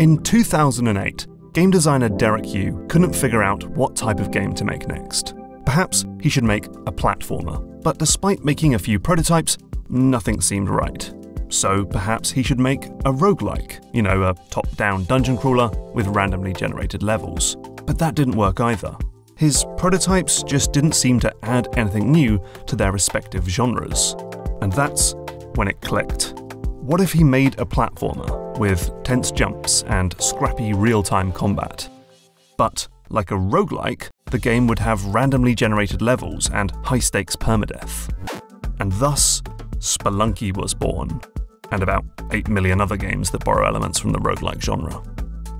In 2008, game designer Derek Yu couldn't figure out what type of game to make next. Perhaps he should make a platformer, but despite making a few prototypes, nothing seemed right. So perhaps he should make a roguelike, a top-down dungeon crawler with randomly generated levels. But that didn't work either. His prototypes just didn't seem to add anything new to their respective genres. And that's when it clicked. What if he made a platformer with tense jumps and scrappy real-time combat? But, like a roguelike, the game would have randomly generated levels and high-stakes permadeath. And thus, Spelunky was born, and about 8 million other games that borrow elements from the roguelike genre.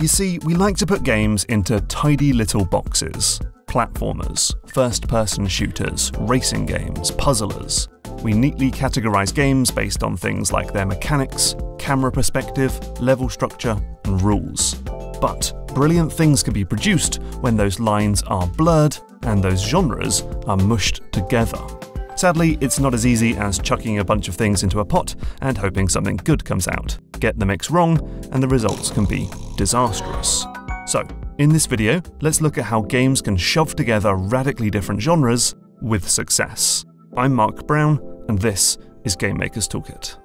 You see, we like to put games into tidy little boxes. Platformers, first-person shooters, racing games, puzzlers. We neatly categorize games based on things like their mechanics, camera perspective, level structure, and rules. But brilliant things can be produced when those lines are blurred and those genres are mushed together. Sadly, it's not as easy as chucking a bunch of things into a pot and hoping something good comes out. Get the mix wrong, and the results can be disastrous. So, in this video, let's look at how games can shove together radically different genres with success. I'm Mark Brown, and this is Game Maker's Toolkit.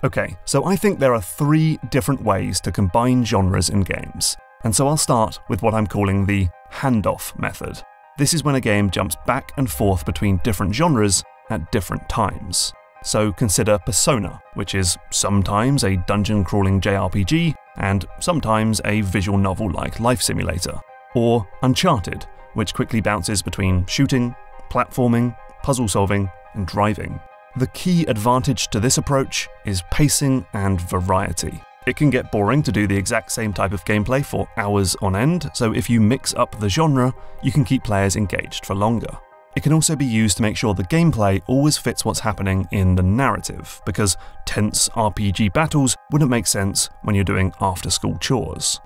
Okay, so I think there are 3 different ways to combine genres in games, and so I'll start with what I'm calling the handoff method. This is when a game jumps back and forth between different genres at different times. So consider Persona, which is sometimes a dungeon-crawling JRPG, and sometimes a visual novel-like life simulator. Or Uncharted, which quickly bounces between shooting, platforming, puzzle-solving, and driving. The key advantage to this approach is pacing and variety. It can get boring to do the exact same type of gameplay for hours on end, so if you mix up the genre, you can keep players engaged for longer. It can also be used to make sure the gameplay always fits what's happening in the narrative, because tense RPG battles wouldn't make sense when you're doing after-school chores.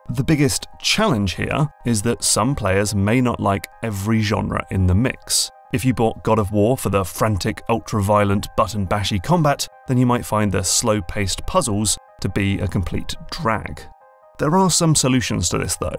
The biggest challenge here is that some players may not like every genre in the mix. If you bought God of War for the frantic, ultra-violent, button-bashy combat, then you might find the slow-paced puzzles to be a complete drag. There are some solutions to this though.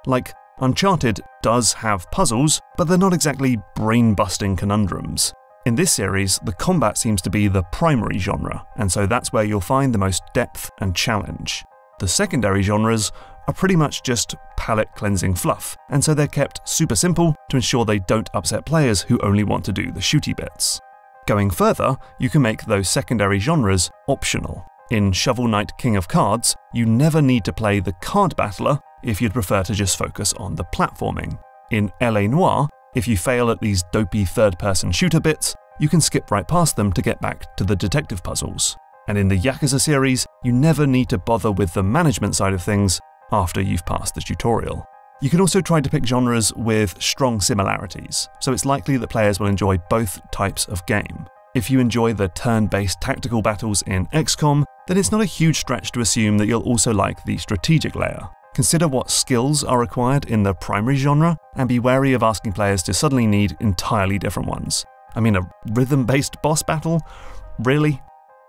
Like, Uncharted does have puzzles, but they're not exactly brain-busting conundrums. In this series, the combat seems to be the primary genre, and so that's where you'll find the most depth and challenge. The secondary genres are pretty much just palate-cleansing fluff, and so they're kept super simple to ensure they don't upset players who only want to do the shooty bits. Going further, you can make those secondary genres optional. In Shovel Knight King of Cards, you never need to play the card battler if you'd prefer to just focus on the platforming. In LA Noire, if you fail at these dopey third-person shooter bits, you can skip right past them to get back to the detective puzzles. And in the Yakuza series, you never need to bother with the management side of things after you've passed the tutorial. You can also try to pick genres with strong similarities, so it's likely that players will enjoy both types of game. If you enjoy the turn-based tactical battles in XCOM, then it's not a huge stretch to assume that you'll also like the strategic layer. Consider what skills are required in the primary genre, and be wary of asking players to suddenly need entirely different ones. I mean, a rhythm-based boss battle? Really?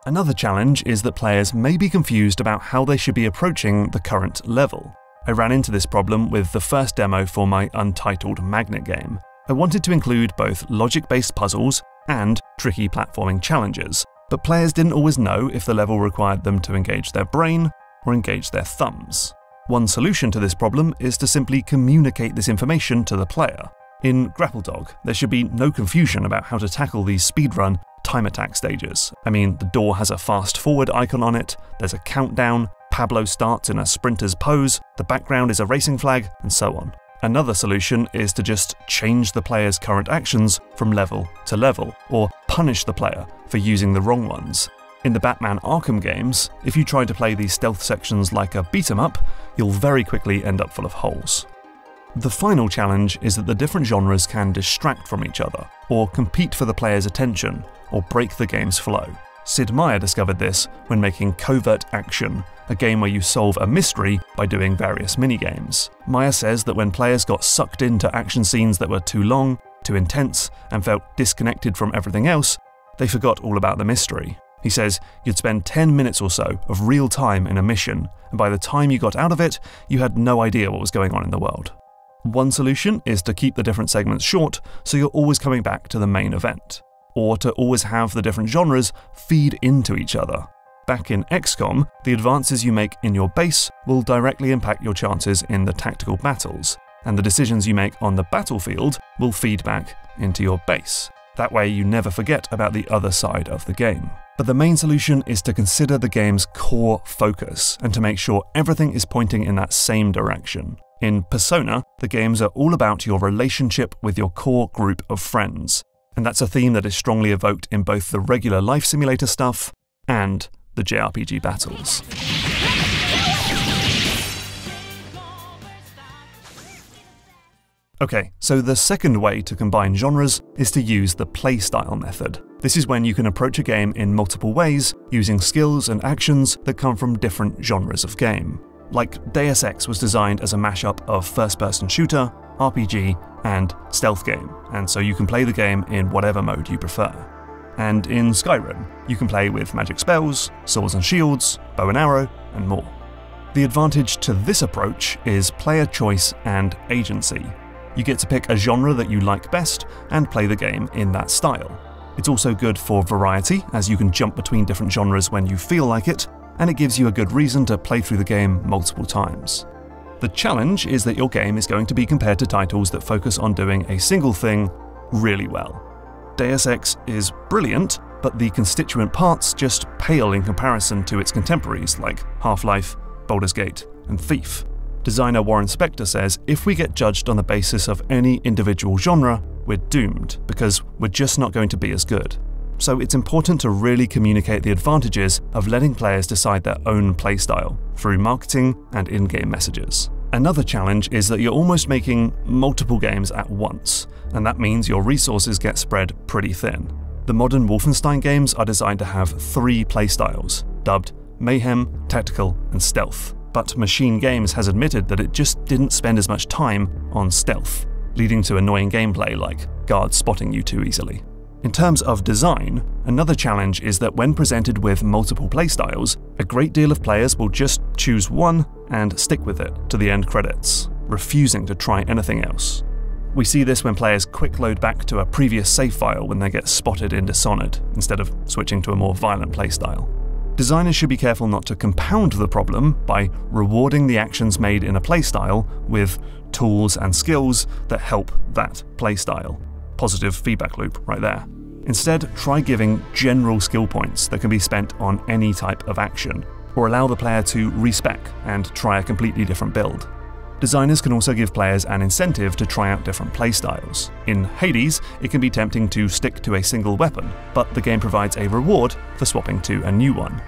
Another challenge is that players may be confused about how they should be approaching the current level. I ran into this problem with the first demo for my untitled Magnet game. I wanted to include both logic-based puzzles and tricky platforming challenges, but players didn't always know if the level required them to engage their brain or engage their thumbs. One solution to this problem is to simply communicate this information to the player. In Grapple Dog, there should be no confusion about how to tackle these speedrun time attack stages. I mean, the door has a fast forward icon on it, there's a countdown, Pablo starts in a sprinter's pose, the background is a racing flag, and so on. Another solution is to just change the player's current actions from level to level, or punish the player for using the wrong ones. In the Batman Arkham games, if you try to play these stealth sections like a beat-em-up, you'll very quickly end up full of holes. The final challenge is that the different genres can distract from each other, or compete for the player's attention, or break the game's flow. Sid Meier discovered this when making Covert Action, a game where you solve a mystery by doing various minigames. Meier says that when players got sucked into action scenes that were too long, too intense, and felt disconnected from everything else, they forgot all about the mystery. He says you'd spend 10 minutes or so of real time in a mission, and by the time you got out of it, you had no idea what was going on in the world. One solution is to keep the different segments short, so you're always coming back to the main event, or to always have the different genres feed into each other. Back in XCOM, the advances you make in your base will directly impact your chances in the tactical battles, and the decisions you make on the battlefield will feed back into your base. That way you never forget about the other side of the game. But the main solution is to consider the game's core focus, and to make sure everything is pointing in that same direction. In Persona, the games are all about your relationship with your core group of friends, and that's a theme that is strongly evoked in both the regular life simulator stuff and the JRPG battles. Okay, so the second way to combine genres is to use the playstyle method. This is when you can approach a game in multiple ways, using skills and actions that come from different genres of game. Like Deus Ex was designed as a mashup of first-person shooter, RPG, and stealth game, and so you can play the game in whatever mode you prefer. And in Skyrim, you can play with magic spells, swords and shields, bow and arrow, and more. The advantage to this approach is player choice and agency. You get to pick a genre that you like best and play the game in that style. It's also good for variety, as you can jump between different genres when you feel like it, and it gives you a good reason to play through the game multiple times. The challenge is that your game is going to be compared to titles that focus on doing a single thing really well. Deus Ex is brilliant, but the constituent parts just pale in comparison to its contemporaries like Half-Life, Baldur's Gate, and Thief. Designer Warren Spector says if we get judged on the basis of any individual genre, we're doomed, because we're just not going to be as good. So it's important to really communicate the advantages of letting players decide their own playstyle through marketing and in-game messages. Another challenge is that you're almost making multiple games at once, and that means your resources get spread pretty thin. The modern Wolfenstein games are designed to have 3 playstyles, dubbed Mayhem, Tactical, and Stealth. But Machine Games has admitted that it just didn't spend as much time on stealth, leading to annoying gameplay like guards spotting you too easily. In terms of design, another challenge is that when presented with multiple playstyles, a great deal of players will just choose one and stick with it to the end credits, refusing to try anything else. We see this when players quick load back to a previous save file when they get spotted in Dishonored, instead of switching to a more violent playstyle. Designers should be careful not to compound the problem by rewarding the actions made in a playstyle with tools and skills that help that playstyle. Positive feedback loop right there. Instead, try giving general skill points that can be spent on any type of action, or allow the player to respec and try a completely different build. Designers can also give players an incentive to try out different playstyles. In Hades, it can be tempting to stick to a single weapon, but the game provides a reward for swapping to a new one.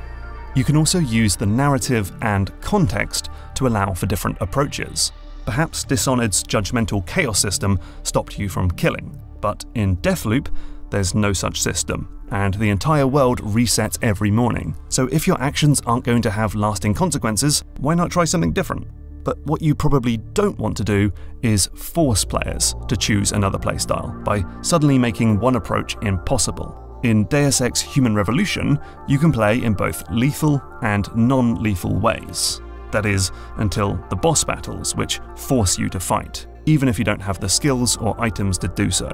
You can also use the narrative and context to allow for different approaches. Perhaps Dishonored's judgmental chaos system stopped you from killing, but in Deathloop, there's no such system, and the entire world resets every morning. So if your actions aren't going to have lasting consequences, why not try something different? But what you probably don't want to do is force players to choose another playstyle by suddenly making one approach impossible. In Deus Ex Human Revolution, you can play in both lethal and non-lethal ways. That is, until the boss battles, which force you to fight, even if you don't have the skills or items to do so.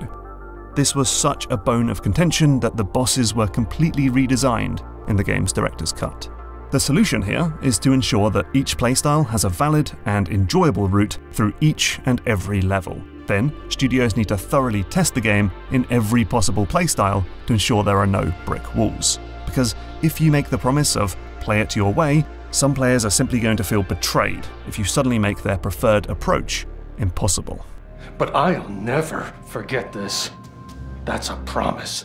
This was such a bone of contention that the bosses were completely redesigned in the game's director's cut. The solution here is to ensure that each playstyle has a valid and enjoyable route through each and every level. Then, studios need to thoroughly test the game in every possible playstyle to ensure there are no brick walls. Because if you make the promise of play it your way, some players are simply going to feel betrayed if you suddenly make their preferred approach impossible. But I'll never forget this. That's a promise.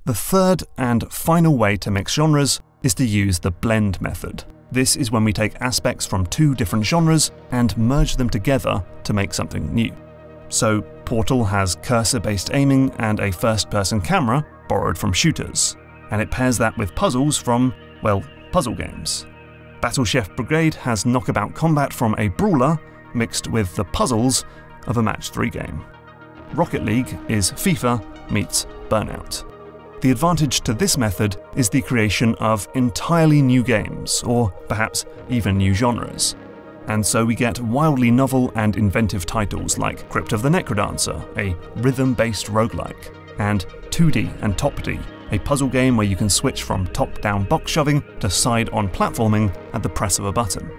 The third and final way to mix genres is to use the blend method. This is when we take aspects from 2 different genres and merge them together to make something new. So Portal has cursor-based aiming and a first-person camera borrowed from shooters, and it pairs that with puzzles from, well, puzzle games. Battle Chef Brigade has knockabout combat from a brawler mixed with the puzzles of a match 3 game. Rocket League is FIFA meets Burnout. The advantage to this method is the creation of entirely new games, or perhaps even new genres. And so we get wildly novel and inventive titles like Crypt of the Necrodancer, a rhythm-based roguelike, and 2D and Top D, a puzzle game where you can switch from top-down box shoving to side-on platforming at the press of a button.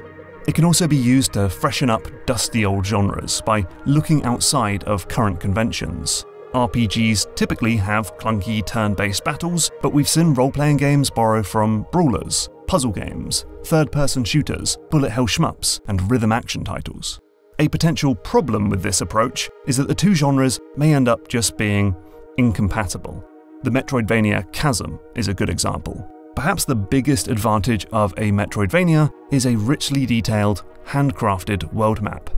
It can also be used to freshen up dusty old genres by looking outside of current conventions. RPGs typically have clunky turn-based battles, but we've seen role-playing games borrow from brawlers, puzzle games, third-person shooters, bullet hell shmups, and rhythm action titles. A potential problem with this approach is that the two genres may end up just being incompatible. The Metroidvania Chasm is a good example. Perhaps the biggest advantage of a Metroidvania is a richly detailed, handcrafted world map.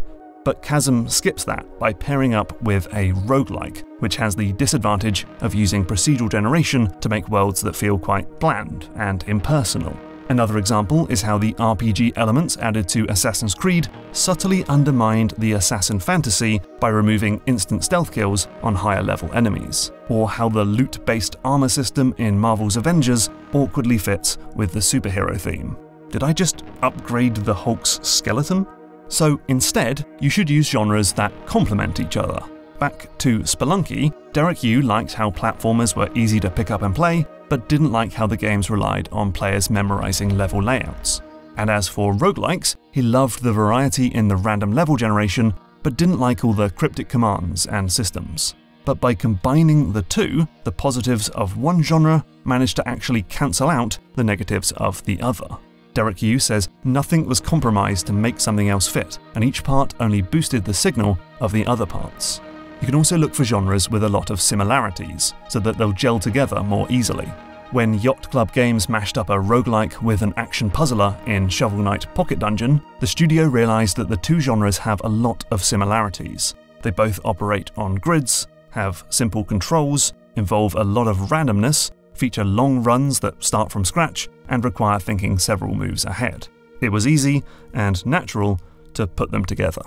But Chasm skips that by pairing up with a roguelike, which has the disadvantage of using procedural generation to make worlds that feel quite bland and impersonal. Another example is how the RPG elements added to Assassin's Creed subtly undermined the assassin fantasy by removing instant stealth kills on higher level enemies, or how the loot-based armor system in Marvel's Avengers awkwardly fits with the superhero theme. Did I just upgrade the Hulk's skeleton? So instead, you should use genres that complement each other. Back to Spelunky, Derek Yu liked how platformers were easy to pick up and play, but didn't like how the games relied on players memorizing level layouts. And as for roguelikes, he loved the variety in the random level generation, but didn't like all the cryptic commands and systems. But by combining the two, the positives of one genre managed to actually cancel out the negatives of the other. Derek Yu says nothing was compromised to make something else fit, and each part only boosted the signal of the other parts. You can also look for genres with a lot of similarities, so that they'll gel together more easily. When Yacht Club Games mashed up a roguelike with an action puzzler in Shovel Knight Pocket Dungeon, the studio realised that the two genres have a lot of similarities. They both operate on grids, have simple controls, involve a lot of randomness, feature long runs that start from scratch, and require thinking several moves ahead. It was easy and natural to put them together.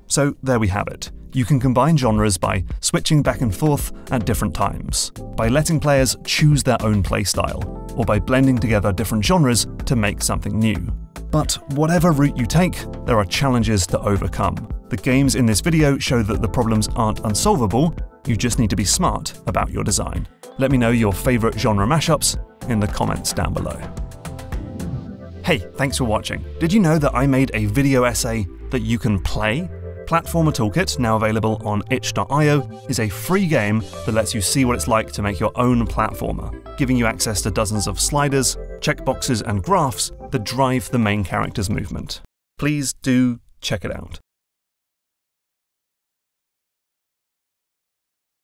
So there we have it. You can combine genres by switching back and forth at different times, by letting players choose their own playstyle, or by blending together different genres to make something new. But whatever route you take, there are challenges to overcome. The games in this video show that the problems aren't unsolvable, you just need to be smart about your design. Let me know your favourite genre mashups in the comments down below. Hey, thanks for watching. Did you know that I made a video essay that you can play? Platformer Toolkit, now available on itch.io, is a free game that lets you see what it's like to make your own platformer, giving you access to dozens of sliders, checkboxes, and graphs that drive the main character's movement. Please do check it out.